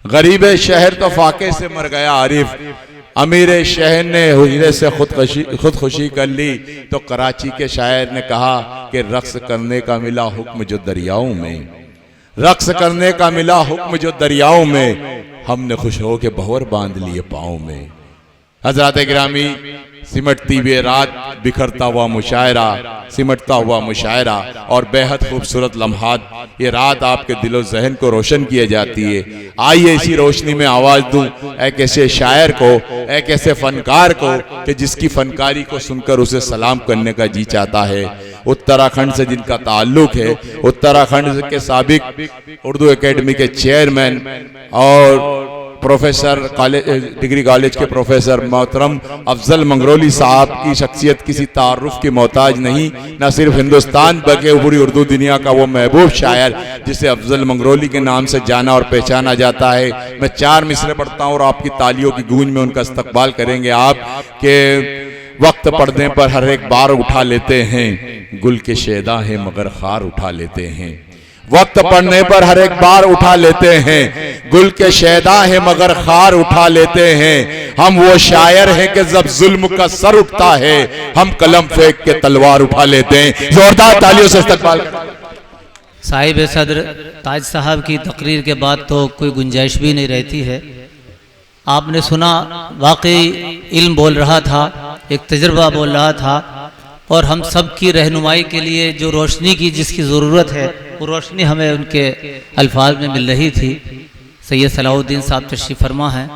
गरीब शहर तो फाके से मर गया आरिफ, अमीर शहर ने हुजरे से खुदकुशी कर ली। तो कराची के शायर ने कहा कि रक्स करने का मिला हुक्म जो दरियाओं में, रक्स करने का मिला हुक्म जो दरियाओं में, हमने खुश हो के भंवर बांध लिए पाँव में। हजरत गिरामी, सिमटती हुई रात, बिखरता हुआ मुशायरा, सिमटता हुआ मुशायरा और बेहद खूबसूरत लम्हात, ये रात आपके दिलो जहन को रोशन किए जाती है। आइए इसी रोशनी में आवाज़ दूं एक ऐसे शायर को, एक ऐसे फनकार को कि जिसकी फनकारी को सुनकर उसे सलाम करने का जी चाहता है। उत्तराखंड से जिनका ताल्लुक है, उत्तराखंड के साबिक उर्दू एकेडमी के चेयरमैन और प्रोफेसर कॉलेज, डिग्री कॉलेज के प्रोफेसर मोहतरम अफजल मंगरोली साहब की शख्सियत किसी तारुफ की मोहताज नहीं, न सिर्फ हिंदुस्तान बल्कि पूरी उर्दू दुनिया का वो महबूब शायर जिसे अफजल मंगरोली के नाम से जाना और पहचाना जाता है। मैं 4 मिसरे पढ़ता हूँ और आपकी तालियों की गूंज में उनका इस्तकबाल करेंगे आप के वक्त पढ़ने पर हर एक बार उठा लेते हैं, गुल के शेदा है मगर खार उठा लेते हैं। वक्त पढ़ने पर हर एक बार उठा लेते हैं, गुल के शेदा है मगर खार उठा लेते हैं। हम वो शायर हैं कि जब जुल्म का सर उठता है, हम कलम फेंक के तलवार उठा लेते हैं। जोरदार तालियों से इस्तकबाल। साहिब सदर ताज साहब की तकरीर के बाद तो कोई गुंजाइश भी नहीं रहती है। आपने सुना, वाकई इल्म बोल रहा था, एक तजुर्बा बोल रहा था, और हम सब की रहनुमाई के लिए जो रोशनी की जिसकी ज़रूरत है वो रोशनी हमें उनके अल्फाज में मिल रही थी। सैयद सलाहुद्दीन साहब तशरीफ़ फरमा हैं।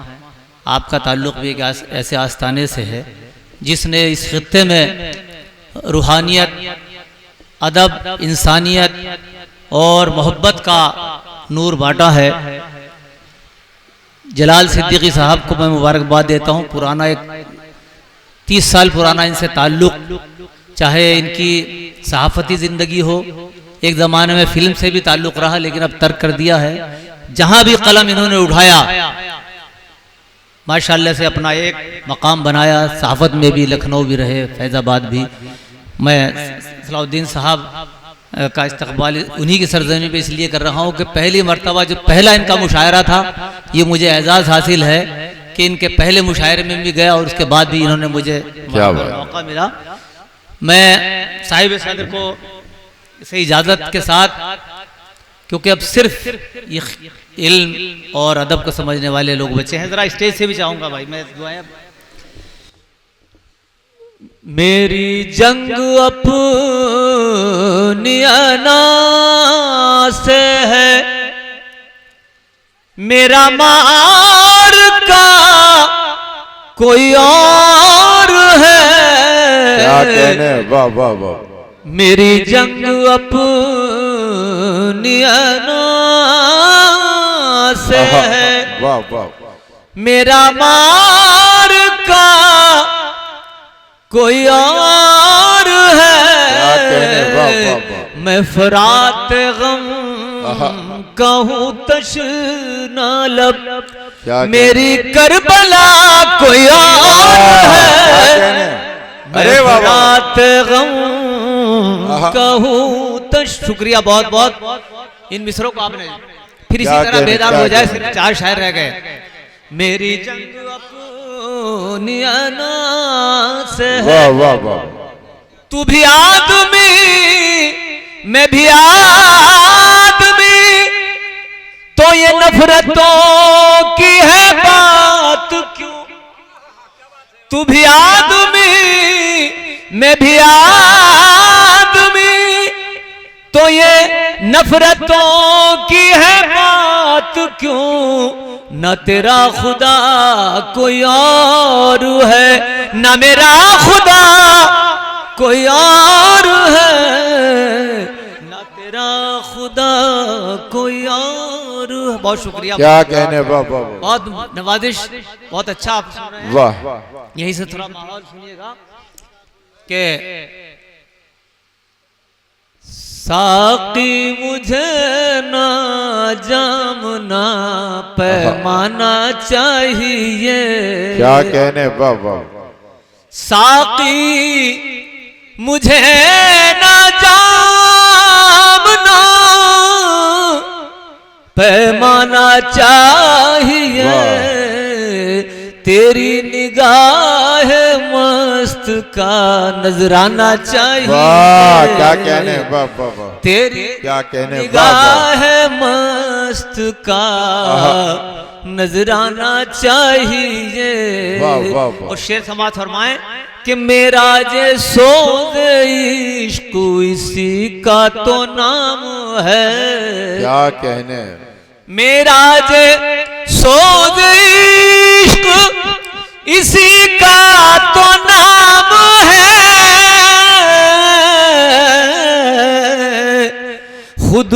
आपका ताल्लुक़ भी एक ऐसे आस्थाने से है जिसने इस खित्ते में रूहानियत, अदब, इंसानियत और मोहब्बत का नूर बांटा है। जलाल सिद्दीकी साहब को मैं मुबारकबाद देता हूँ। पुराना एक 30 साल पुराना इनसे ताल्लुक़, चाहे इनकी सहाफ़ती ज़िंदगी हो, एक ज़माने में फिल्म से भी ताल्लुक़ रहा लेकिन अब तर्क कर दिया है। जहाँ भी कलम इन्होंने उठाया माशाअल्लाह से अपना एक मकाम बनाया। सहाफ़त में भी, लखनऊ भी रहे, फैज़ाबाद भी। मैं सलाहुद्दीन साहब का इस्तकबाल उन्हीं की सरज़मीं पे इसलिए कर रहा हूँ कि पहली मरतबा जो पहला इनका मुशायरा था, ये मुझे एजाज़ हासिल है कि इनके पहले मुशायरे में भी गया और उसके बाद भी इन्होंने मुझे मौका मिला। मैं साहिब सदर को से इजाज़त के साथ, क्योंकि अब सिर्फ ये इल्म और अदब को समझने वाले लोग बचे हैं, ज़रा स्टेज से भी चाहूँगा भाई मैं दुआएं। मेरी जंग अपनी अना से है, मेरा मार का कोई और है। क्या कहने, वाह वाह वाह। मेरी जंग अपनी अना से है, वाह वाह। मेरा मार का कोई और है। क्या कहने, वाह वाह वाह। मैं फरात गम कहूँ तशना लब, मेरी करबला कोई और है। अरे फरात गम कहूँ तश। शुक्रिया बहुत बहुत। इन मिसरों को आपने फिर इसी तरह बेदार हो जाए, सिर्फ 4 शायर रह गए। मेरी जंग अपनी अना से है, तू भी आदमी मैं भी आदमी, तो ये नफरतों की है बात क्यों। तू भी आदमी मैं भी आदमी, तो ये नफरतों की है बात क्यों। न तेरा खुदा कोई और है, न मेरा खुदा कोई और है, न तेरा खुदा कोई और है। बहुत शुक्रिया। क्या कहने, वाह वाह। बहुत नवाजिश, बहुत अच्छा आप सुन रहे हैं। वाह। यहीं से थोड़ा माहौल सुनिएगा कि साकी मुझे ना जाम ना पैमाना चाहिए। क्या कहने, वाह वाह। साकी मुझे ना जाम ना पैमाना चाहिए, तेरी निगाह मस्त का नजराना चाहिए। वाह क्या कहने, वाह वाह वाह, तेरी क्या कहने, निगाह मस्त का नजराना चाहिए। वाह वाह वाह। और शेर समात फरमाए कि मेरा जे सोज इश्क इसी का तो नाम है। क्या कहने, मेरा जे सोज इश्क इसी का तो नाम है। खुद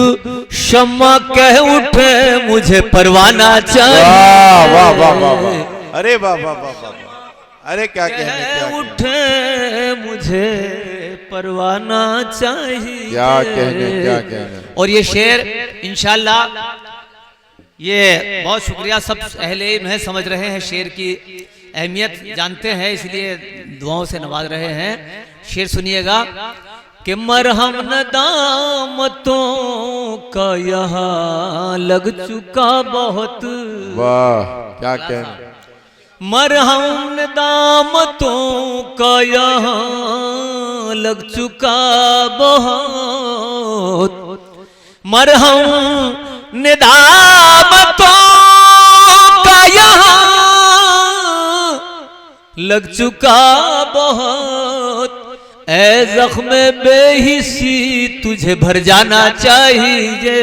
शम्मा कह उठे मुझे परवाना चाहिए। वाह वाह वाह वाह, अरे वाह वाह वाह वाह, अरे क्या कहने, क्या उठे मुझे परवाना चाहिए। क्या कहने, क्या कहने। और ये शेर इंशाल्लाह ये बहुत शुक्रिया, सब अहले इल्म हैं, समझ रहे हैं, शेर की अहमियत जानते हैं, इसलिए दुआओं से नवाज रहे हैं। शेर सुनिएगा कि मरहम नदामतों का यहाँ लग चुका बहुत। वाह क्या कहने, मरहम नदामतों का यहाँ लग चुका बहुत। मरहम निदामतों का यहाँ लग चुका बहुत। ऐ जख्म बेहिसी तुझे भर जाना चाहिए।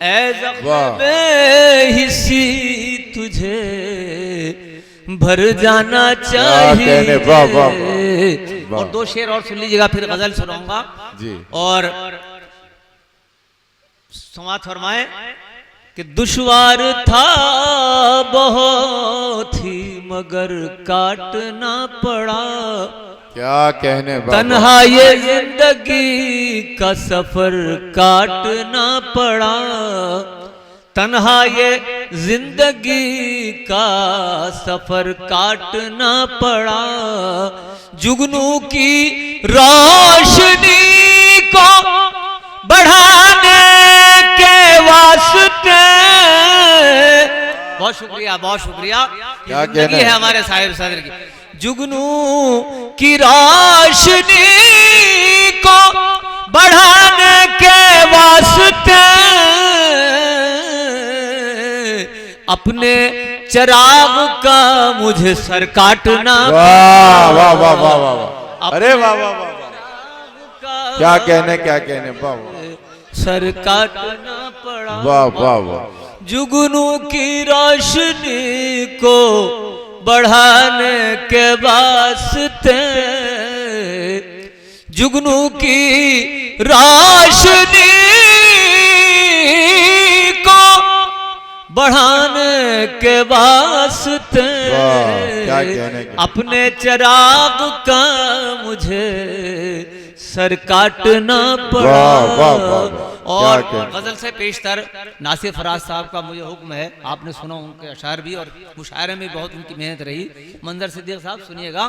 ऐ जख्म बेहिसी तुझे भर जाना चाहिए। वाह वाह वाह। और दो शेर और सुन लीजिएगा, फिर गजल सुनाऊंगा जी। और समात फरमाए कि दुश्वार था बहुत ही मगर काटना पड़ा। क्या कहने, तन्हा ये जिंदगी का सफर काटना पड़ा। तन्हा ये जिंदगी का सफर काटना पड़ा। जुगनू की रोशनी को बढ़ाने के वास्ते। बहुत शुक्रिया, बहुत शुक्रिया। क्या कहना है हमारे साहिब सदर की। जुगनू की रोशनी को बढ़ाने के वास्ते अपने चराग का मुझे सर काटना। वाह वाह वाह वाह वाह, अरे वाह वाह वाह, क्या कहने, क्या कहने, वाह सर काटना पड़ा। वाह वाह वाह। जुगनू की रोशनी को बढ़ाने के वास्ते। जुगनू की रोशनी को बढ़ाने के वास्ते क्या कहने, अपने चिराग का मुझे सर काटना पड़ा। वाह वाह। और गजल से पेशतर नासिर फराज साहब का मुझे हुक्म है, आपने सुना उनके अशार भी और मुशायरे में बहुत उनकी मेहनत रही। मंजर सिद्दीक साहब सुनिएगा,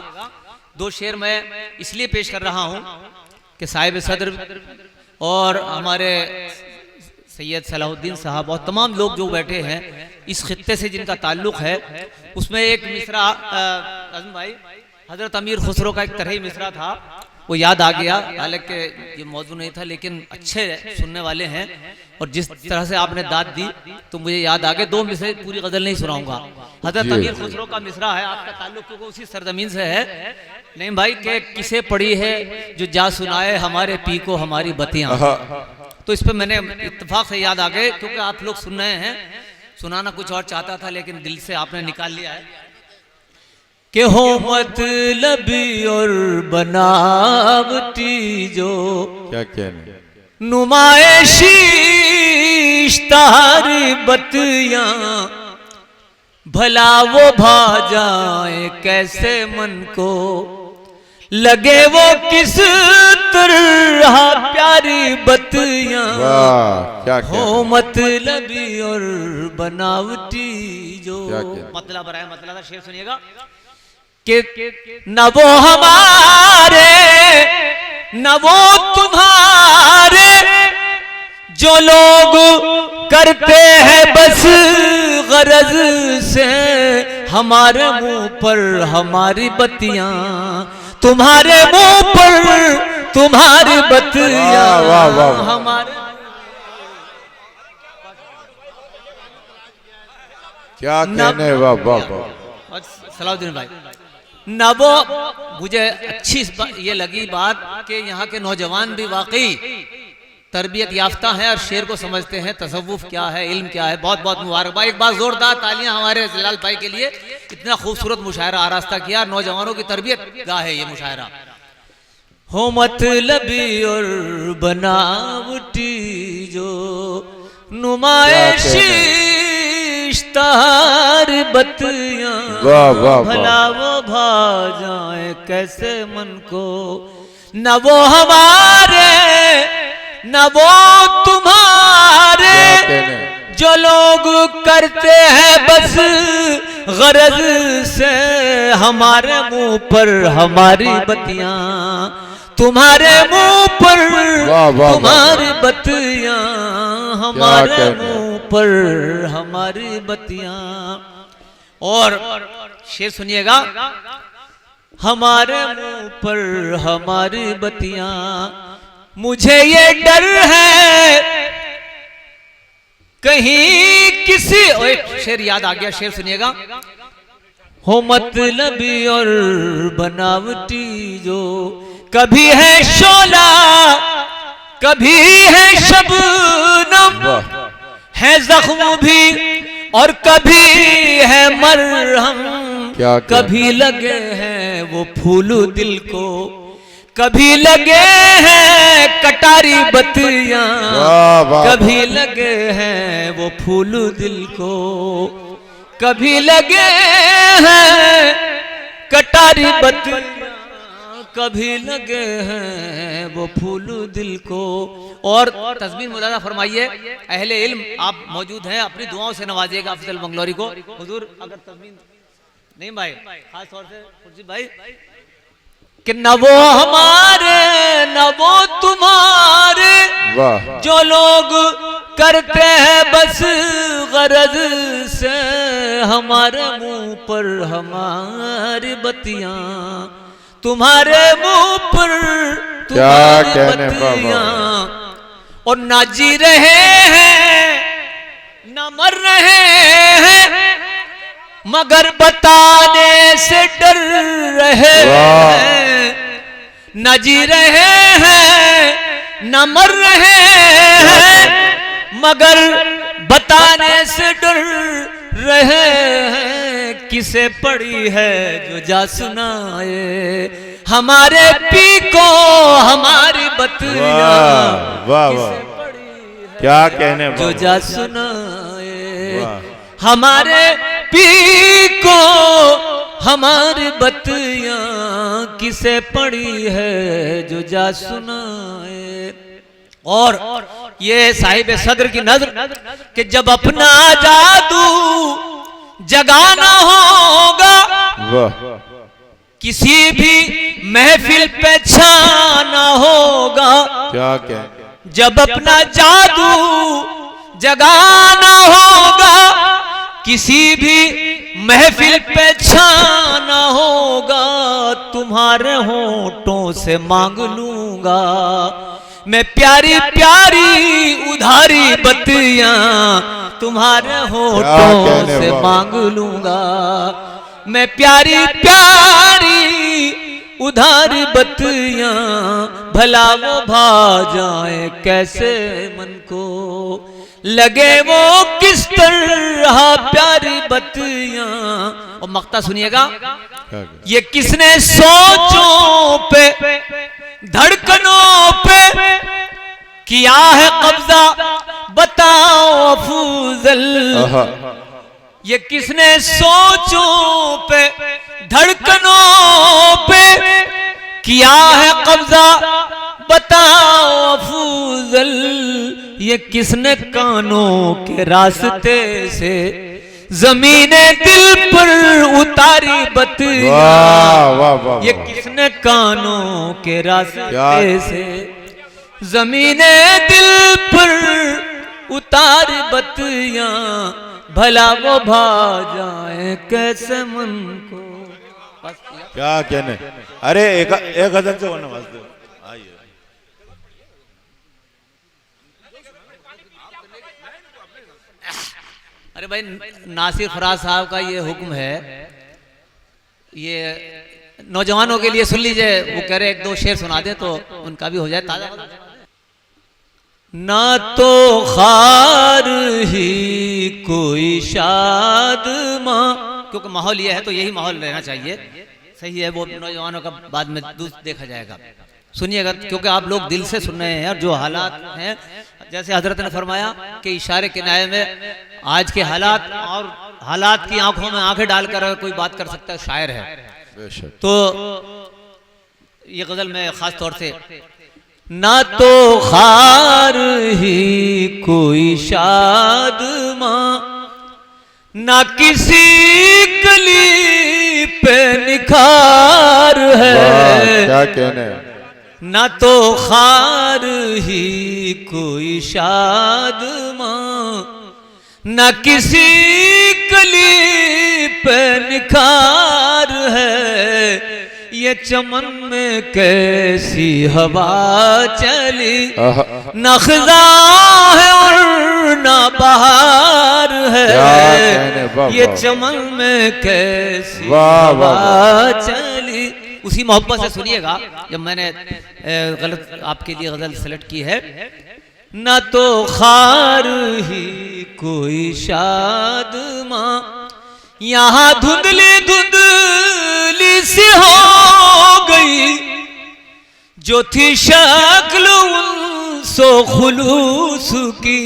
दो शेर मैं इसलिए पेश कर रहा हूँ कि साहिब सदर और हमारे सैयद सलाहुद्दीन साहब और तमाम लोग जो बैठे हैं इस खित्ते से जिनका ताल्लुक है, उसमें एक मिसरा आज़म भाई हजरत अमीर खुसरो का एक तरह मिसरा था, वो याद आ गया। हालांकि ये मौजूद नहीं था लेकिन अच्छे सुनने वाले हैं और जिस तरह से आपने दाद दी तो मुझे याद आ गए। दो मिसरे, पूरी गजल नहीं सुनाऊंगा। हजरत अमीर खुसरो का मिसरा है, आपका ताल्लुक क्योंकि उसी सरजमीन से है। नहीं भाई के किसे पड़ी है जो जा सुनाए हमारे पी को हमारी बतियां। तो इस पर मैंने इत्तेफाक से याद आ गए क्योंकि आप लोग सुन रहे हैं। सुनाना कुछ और चाहता था लेकिन दिल से आपने निकाल लिया है कि हो मतलबी और बनावटी जो क्या कहने, नुमाइशी इश्तारी बतियां भला वो भा जाए कैसे मन को लगे वो किस तरह प्यारी बतियां। हो मतलबी और बनावटी जो। मतलब है मतलब शेर सुनिएगा कि न वो हमारे न वो तुम्हारे जो लोग करते हैं बस गरज से, हमारे मुंह पर हमारी बत्तियां, तुम्हारे मुंह पर तुम्हारी बत्तियां, वाह, वाह, वाह। हमारे क्या कहने, वाह वाह वाह। सलाउद्दीन भाई न वो मुझे अच्छी ये लगी बात कि यहाँ के नौजवान भी वाकई तरबियत याफ्ता है और शेर को समझते हैं, तसव्वुफ क्या है, इल्म क्या है। बहुत बहुत मुबारकबाद, एक बार जोरदार तालियां हमारे जलाल भाई के लिए। इतना खूबसूरत मुशायरा आरास्ता किया, नौजवानों की तरबियत गाह है ये मुशायरा। हो मतलबी और बनावटी जो नुमाइशी इश्तार बत्तियां, वाह वाह भला वो भा जाए कैसे मन को, न वो हमारे न वो तुम्हारे, जो लोग करते हैं बस गरज से, हमारे मुंह पर हमारी बत्तियां, तुम्हारे मुंह पर तुम्हारी बत्तियां, हमारे मुंह पर हमारी बत्तियां। और शेर सुनिएगा, हमारे मुंह पर हमारी बत्तियां, मुझे ये डर है कहीं किसी, शेर याद आ गया, शेर सुनिएगा। हो मतलबी और बनावटी जो कभी है शोला कभी है शबनम, है जख्म भी और कभी है मरहम, कभी लगे हैं वो फूल दिल को, कभी लगे हैं कटारी बत्तियां, कभी लगे हैं वो फूल दिल को, कभी लगे हैं कटारी बत्तियां, कभी लगे हैं वो फूल दिल को। और तस्बीह मुलाजा फरमाइए, अहले इल्म आप मौजूद हैं, अपनी दुआओं से नवाजिएगा अफजल बंगलौरी को। हुजूर अगर तस्बीह नहीं भाई, खास तौर से खुर्शीद भाई, कि न वो हमारे न वो तुम्हारे, जो लोग करते हैं बस गरज से, हमारे मुंह पर हमारी बत्तियां, तुम्हारे मुंह पर तुम्हारी बत्तियां, और ना जी रहे हैं न मर रहे हैं, मगर बताने से डर रहे हैं, न जी रहे हैं न मर रहे हैं, मगर बताने से डर रहे हैं, किसे पड़ी है जो जा सुनाए, हमारे पी को हमारी बत्तियां, किसे पड़ी है क्या कहने, जो जा सुनाए, हमारे पी को हमारी बत्तियां, किसे पड़ी है जो जा सुनाए। और ये साहिब सदर की नज़र कि जब अपना जादू जगाना होगा, किसी भी महफिल पे छाना होगा, क्या क्या, जब अपना जादू जगाना होगा, किसी भी महफिल पे छाना होगा, तुम्हारे होठों से मांग लूंगा मैं प्यारी प्यारी उधारी बत्तियां, तुम्हारे होठों से मांग लूंगा मैं प्यारी प्यारी उधारी बत्तियां, भला वो भा जाए कैसे मन को, लगे वो किस तरह प्यारी बत्तियां। और मक्ता सुनिएगा, ये किसने सोचों पे धड़कनों पे किया है कब्जा, बताओ अफूजल, ये किसने सोचों पे धड़कनों पे किया है कब्जा, बताओ अफूजल, ये किसने कानों के रास्ते से जमीने दिल पर उतारी बत्तियां, ये किसने कानों के रास्ते से जमीने दिल पर उतार बतिया भला वो भा जाए कैसे मन को। क्या कहने, अरे एक गजल से बोलना वास्ते आइए। अरे भाई नासिर फराज साहब का ये हुक्म है, ये नौजवानों के लिए सुन लीजिए। वो कह रहे एक दो शेर सुना दे तो उनका भी हो जाए ताजा। ना तो खार ही कोई शाद माँ, क्योंकि माहौल ये है तो यही माहौल रहना चाहिए। सही है, वो नौजवानों का बाद में देखा जाएगा। सुनिएगा क्योंकि आप लोग दिल से सुन रहे हैं। और जो हालात हैं, जैसे हजरत ने फरमाया कि इशारे किनारे में आज के हालात और हालात की आंखों में आंखें डालकर कोई बात कर सकता है, शायर है। तो ये गजल में खास तौर से, ना तो खार ही कोई शाद माँ, ना किसी कली पे निखार है। क्या कहने, ना तो खार ही कोई शाद माँ, ना किसी कली पे निखार है। ये चमन में कैसी हवा चली, न खज़ा है और न बहार है। ये चमन में कैसी हवा चली। उसी मोहब्बत से सुनिएगा, जब मैंने गलत आपके लिए गजल सेलेक्ट की है। न तो खार ही कोई शाद माँ, यहाँ धुंधली धुंधली सी हो गई, जो थी शक्ल उनसो खुलूस की।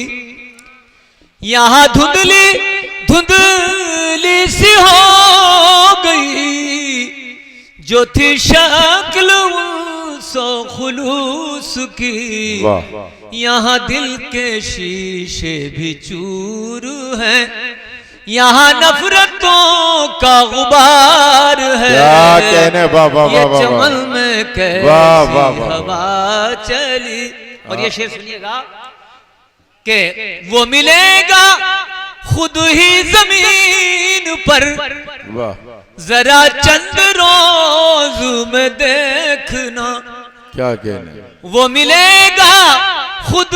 यहाँ धुंधली धुंधली सी हो गई, जो थी शक्ल उनसो खुलूस की। यहाँ दिल के शीशे भी चूर हैं, यहाँ नफरतों का गुबार है। क्या कहने, बाबा ये चमन में कैसी हवा चली। और ये शेर सुनिएगा कि वो मिलेगा खुद ही जमीन पर, जरा चंद रोज में देखना। क्या कहने, वो मिलेगा खुद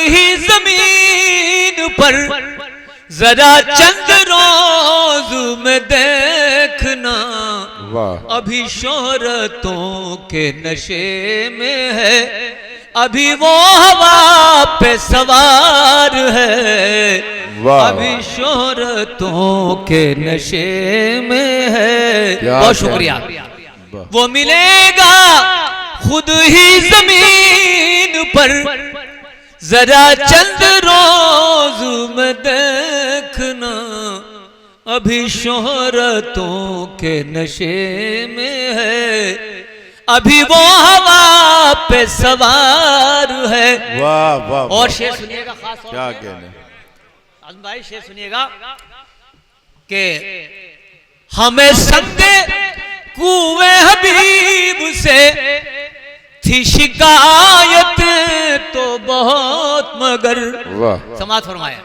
ही जमीन पर, जरा चंद रोज में देखना। अभी शोहरतों के नशे में है, अभी वो हवा पे सवार है। अभी शोहरतों के नशे में है। बहुत शुक्रिया। वो मिलेगा खुद ही जमीन पर, जरा चंद रोज में देखना। अभी शोहरतों के नशे में है, अभी वो हवा पे सवार है। वाह वाह। और शेर सुनिएगा खास तौर से। क्या कहने, आजम भाई शेर सुनिएगा कि हमें संगे कुएं हबीब से थी शिकायत तो बहुत, मगर समाज फरमाया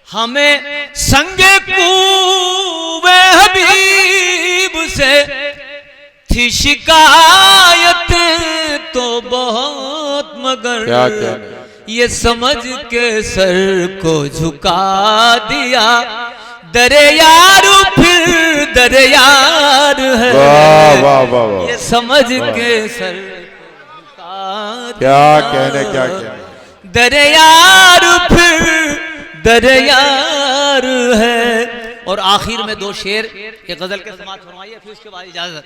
हमें संगे कुएं हबीब से थी शिकायत तो बहुत, मगर ये समझ के सर को झुका दिया। दरे यार फिर दरे यार है। ये समझ के सर झुका दिया। क्या कहने, दरे यार फिर दरे यार है। और आखिर में दो शेर एक गजल के समाज फरमाइए, फिर उसके बाद इजाजत।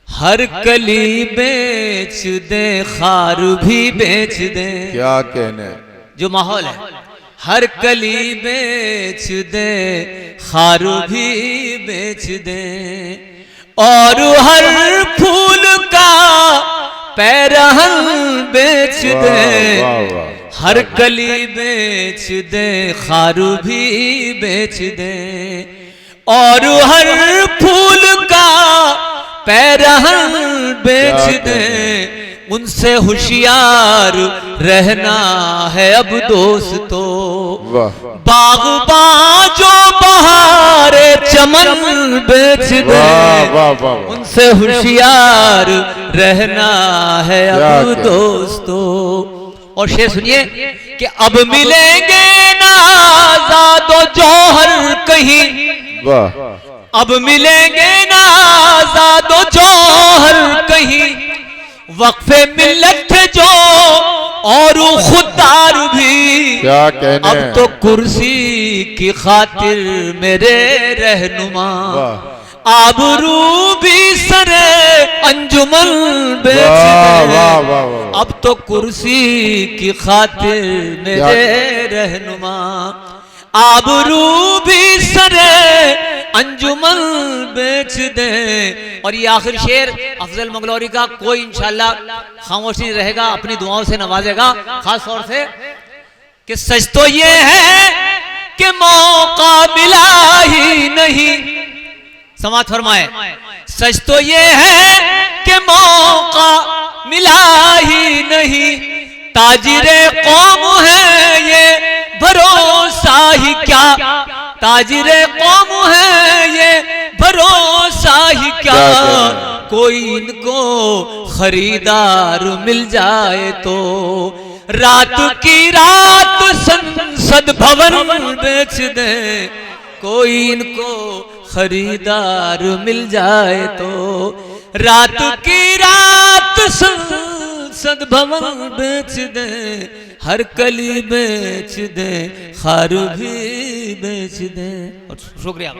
हर कली बेच दे खार भी बेच दे। क्या कहने, जो माहौल है, हर कली बेच दे खार भी बेच दे, और हर फूल का पैरहन बेच दे। हर कली बेच दे खार भी बेच दे, और हर फूल का पैरहन बेच दे, उनसे होशियार रहना है अब दोस्तों। वाह बागबां जो बहारे चमन बेच दे, वाह वाह वाह। उनसे होशियार रहना है क्या अब क्या। दोस्तों। और शेर सुनिए कि अब मिलेंगे ना आजादो जौहर कहीं, वाह अब मिलेंगे ना आजादो जौहर कहीं, वक्फे मिल्लत थे जो और खुददार भी, क्या कहने। अब तो कुर्सी की खातिर मेरे रहनुमा, वाह आबरू भी सरे अंजुमन बेच वाह दे, वाह वाह वाह। अब तो कुर्सी की खातिर मेरे रहनुमा, आबरू भी सरे अंजुमन बेच दे। और ये आखिर शेर अफजल मंगलौरी का, कोई इंशाल्लाह खामोश नहीं रहेगा, अपनी दुआओं से नवाजेगा। खास तौर से कि सच तो ये है कि मौका मिला ही नहीं, समाज फरमाए, सच तो ये है कि मौका मिला ही नहीं, ताजिरे कौम है ये भरोसा ही क्या, ताजिरे कौम है ये भरोसा ही क्या, कोई इनको खरीदार मिल जाए तो, रात की रात संसद भवन बेच दे, कोई इनको खरीदार मिल जाए तो, रात की रात संसद भवन बेच दे, हर कली बेच दे, खार भी बेच दे। और शुक्रिया।